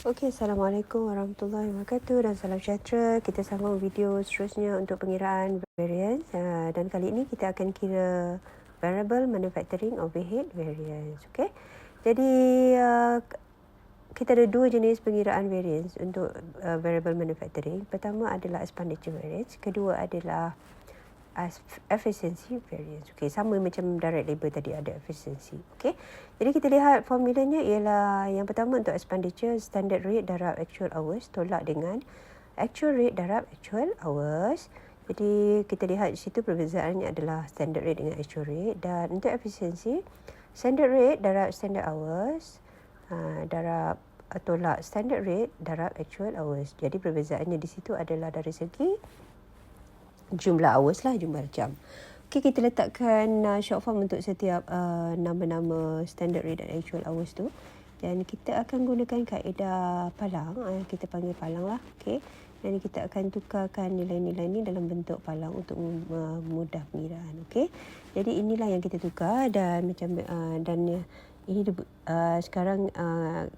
Okey, Assalamualaikum warahmatullahi wabarakatuh dan salam sejahtera. Kita sambung video seterusnya untuk pengiraan variance dan kali ini kita akan kira variable manufacturing overhead variance. Okey. Jadi kita ada dua jenis pengiraan variance untuk variable manufacturing. Pertama adalah expenditure variance, kedua adalah efficiency variance. Okey, sama macam direct labor tadi ada efficiency. Okey. Jadi kita lihat formulanya ialah yang pertama untuk expenditure, standard rate darab actual hours tolak dengan actual rate darab actual hours. Jadi kita lihat di situ perbezaannya adalah standard rate dengan actual rate, dan untuk efficiency standard rate darab standard hours darab tolak standard rate darab actual hours. Jadi perbezaannya di situ adalah dari segi jumlah hours lah, jumlah jam. Okey, kita letakkan short form untuk setiap nama-nama standard rate dan actual hours tu. Dan kita akan gunakan kaedah palang. Kita panggil palang lah. Okey. Dan kita akan tukarkan nilai-nilai ni dalam bentuk palang untuk mudah pengiraan. Okey. Jadi inilah yang kita tukar, dan macam dan ini sekarang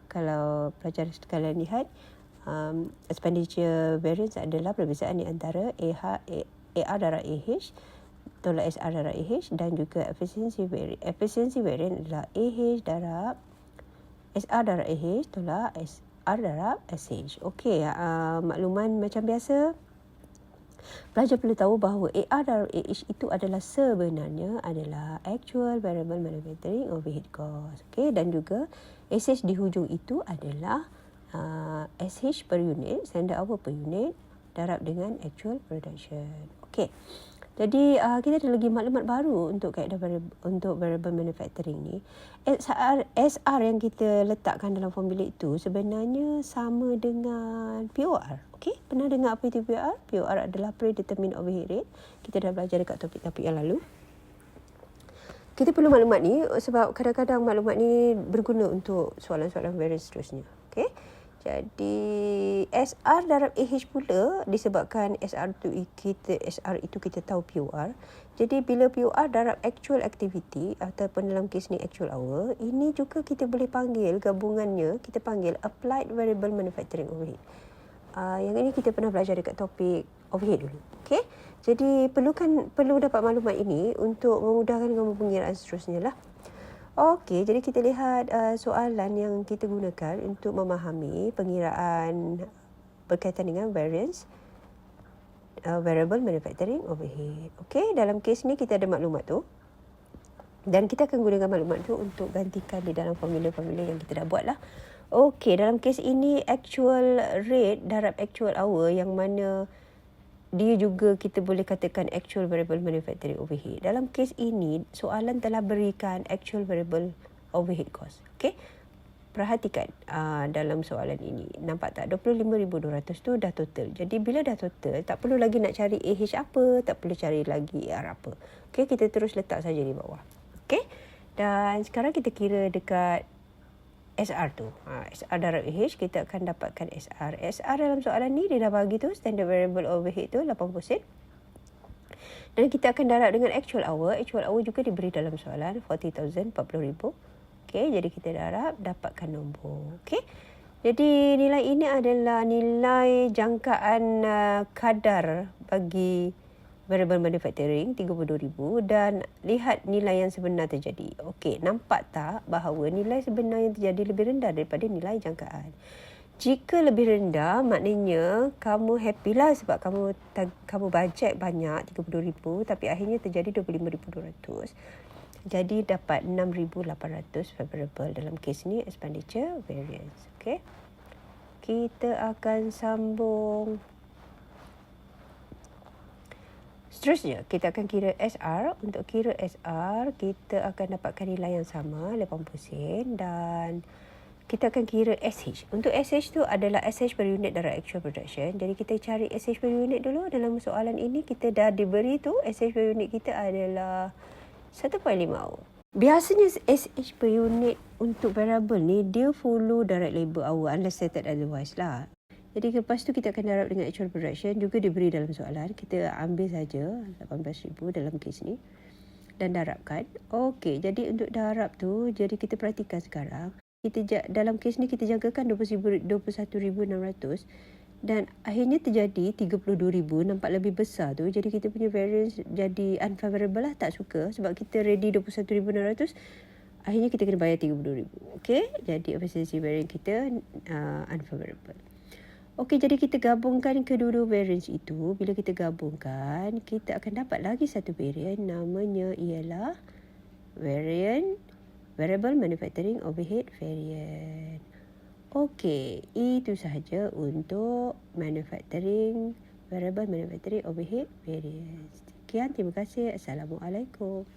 kalau pelajar sekalian lihat, expenditure variance adalah perbezaan di antara AR darab AH tolak SR darab AH, dan juga efficiency variance adalah AH darab SR darab AH tolak SR darab SH. Okey, makluman macam biasa, pelajar perlu tahu bahawa AR darab AH itu adalah sebenarnya adalah actual variable manufacturing overhead cost. Okey, dan juga SH di hujung itu adalah SH per unit, standard hour per unit darab dengan actual production. Okey. Jadi kita ada lagi maklumat baru untuk kaedah untuk variable manufacturing ni. SR yang kita letakkan dalam formula itu sebenarnya sama dengan POR. Okey, pernah dengar apa itu POR? POR adalah predetermined overhead rate. Kita dah belajar dekat topik-topik yang lalu. Kita perlu maklumat ni sebab kadang-kadang maklumat ni berguna untuk soalan-soalan variance seterusnya. Okey. Jadi SR darab AH pula disebabkan SR itu kita tahu POR. Jadi bila POR darab actual activity ataupun dalam kes ni actual hour, ini juga kita boleh panggil gabungannya, kita panggil applied variable manufacturing overhead. Yang ini kita pernah belajar dekat topik overhead dulu. Okey. Jadi perlu dapat maklumat ini untuk memudahkan kamu pengiraan seterusnya lah. Okey, jadi kita lihat soalan yang kita gunakan untuk memahami pengiraan berkaitan dengan variance variable manufacturing overhead. Okey, dalam kes ni kita ada maklumat tu, dan kita akan gunakan maklumat tu untuk gantikan di dalam formula-formula yang kita dah buat lah. Okey, dalam kes ini actual rate darab actual hour, yang mana dia juga kita boleh katakan actual variable manufacturing overhead. Dalam kes ini, soalan telah berikan actual variable overhead cost. Okey, perhatikan dalam soalan ini. Nampak tak? 25,200 tu dah total. Jadi bila dah total, tak perlu lagi nak cari AH apa, tak perlu cari lagi AR apa. Okey, kita terus letak saja di bawah. Okey, dan sekarang kita kira dekat SR tu. SR darab AH, kita akan dapatkan SR. SR dalam soalan ni dia dah bagi tu standard variable overhead tu 80%. Dan kita akan darab dengan actual hour. Actual hour juga diberi dalam soalan 40,000, 40,000. Okey, jadi kita darab dapatkan nombor. Okey. Jadi nilai ini adalah nilai jangkaan kadar bagi variable manufacturing 32,000, dan lihat nilai yang sebenar terjadi. Okey, nampak tak bahawa nilai sebenar yang terjadi lebih rendah daripada nilai jangkaan? Jika lebih rendah, maknanya kamu happy lah sebab kamu bajet banyak 32,000, tapi akhirnya terjadi 25,200. Jadi dapat 6,800 favorable. Dalam kes ni expenditure variance. Okey. Kita akan sambung. Seterusnya, kita akan kira SR. Untuk kira SR, kita akan dapatkan nilai yang sama, 80%. Dan kita akan kira SH. Untuk SH tu adalah SH per unit darab actual production. Jadi kita cari SH per unit dulu. Dalam soalan ini, kita dah diberi tu SH per unit kita adalah 1.5 hour. Biasanya SH per unit untuk variable ni, dia follow direct labor hour unless stated otherwise lah. Jadi lepas tu kita akan darab dengan actual production, juga diberi dalam soalan. Kita ambil saja 18,000 dalam kes ni dan darabkan. Okey, jadi untuk darab tu, jadi kita perhatikan sekarang. dalam kes ni kita jangkakan 21,600 dan akhirnya terjadi 32,000, nampak lebih besar tu. Jadi kita punya variance jadi unfavorable lah, tak suka sebab kita ready 21,600, akhirnya kita kena bayar 32,000. Okey, jadi efficiency variance kita unfavorable. Okey, jadi kita gabungkan kedua-dua variance itu. Bila kita gabungkan, kita akan dapat lagi satu variance, namanya ialah variable manufacturing overhead variance. Okey, itu sahaja untuk variable manufacturing overhead variance. Sekian, terima kasih. Assalamualaikum.